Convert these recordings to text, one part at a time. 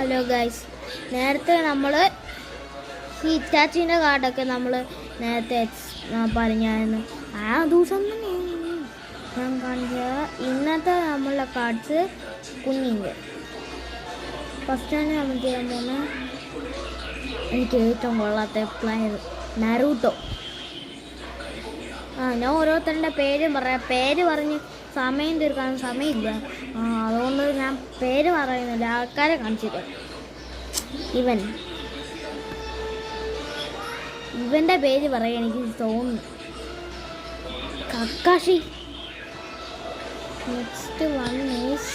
Hello guys, നേരത്തെ നമ്മൾ ഹിറ്റാച്ചിൻ്റെ കാർഡൊക്കെ നമ്മൾ നേരത്തെ പറഞ്ഞായിരുന്നു. ആ ദിവസം തന്നെ ഞാൻ കാണിച്ച ഇന്നത്തെ നമ്മളുടെ കാർഡ്സ് കുഞ്ഞിൻ്റെ ഫസ്റ്റാണ് നമ്മൾ ചെയ്യാൻ പോകുന്നത്. എനിക്ക് ഏറ്റവും കൊള്ളാത്ത പ്ലെയർ നറൂട്ടോ. ഞാൻ ഓരോരുത്തരുടെ പേരും പറയാം. പേര് പറഞ്ഞ് സമയം തീർക്കാൻ സമയമില്ല, അതുകൊണ്ട് ഞാൻ പേര് പറയുന്നില്ല, ആൾക്കാരെ കാണിച്ചില്ല. ഇവൻ്റെ പേര് പറയാൻ എനിക്ക് തോന്നുന്നു കക്കാഷി. നെക്സ്റ്റ് വൺ ഈസ്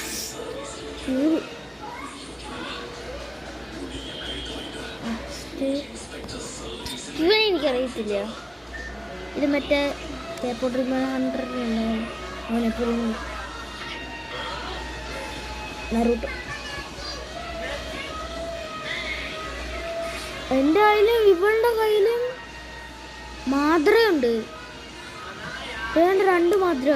ഇവനെ എനിക്കറിയത്തില്ല. ഇത് മറ്റേ അവനെപ്പോഴും നറൂട്ടോ. എൻ്റെ കയ്യിലും ഇവളുടെ കയ്യിലും മാദ്രയുണ്ട്. രണ്ട് മാദ്ര.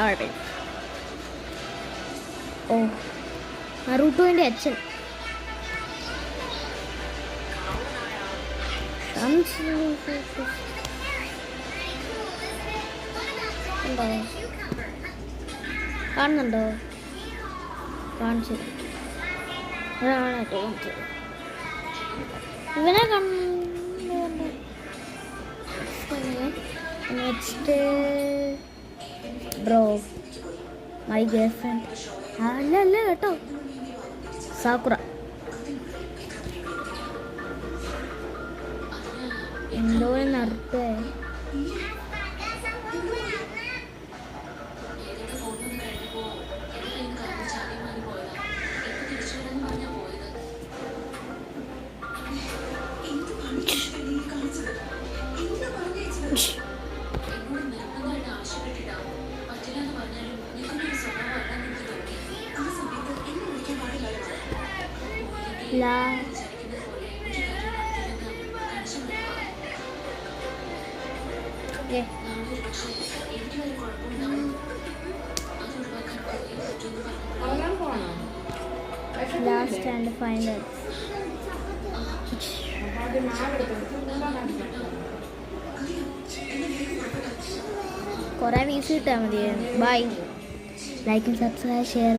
Lovely. നറൂട്ടോൻ്റെ അച്ഛൻ കാണുന്നുണ്ടോ? കാണിച്ചത് ഇവനെ കണ്ടു. Next bro, my girl friend. അല്ല കേട്ടോ, സാക്കുറ. എന്തോ നറുട്ടേ. Last and final. കുറേ വീസ് കിട്ടാൽ മതി. ബൈ. Like, subscribe, share.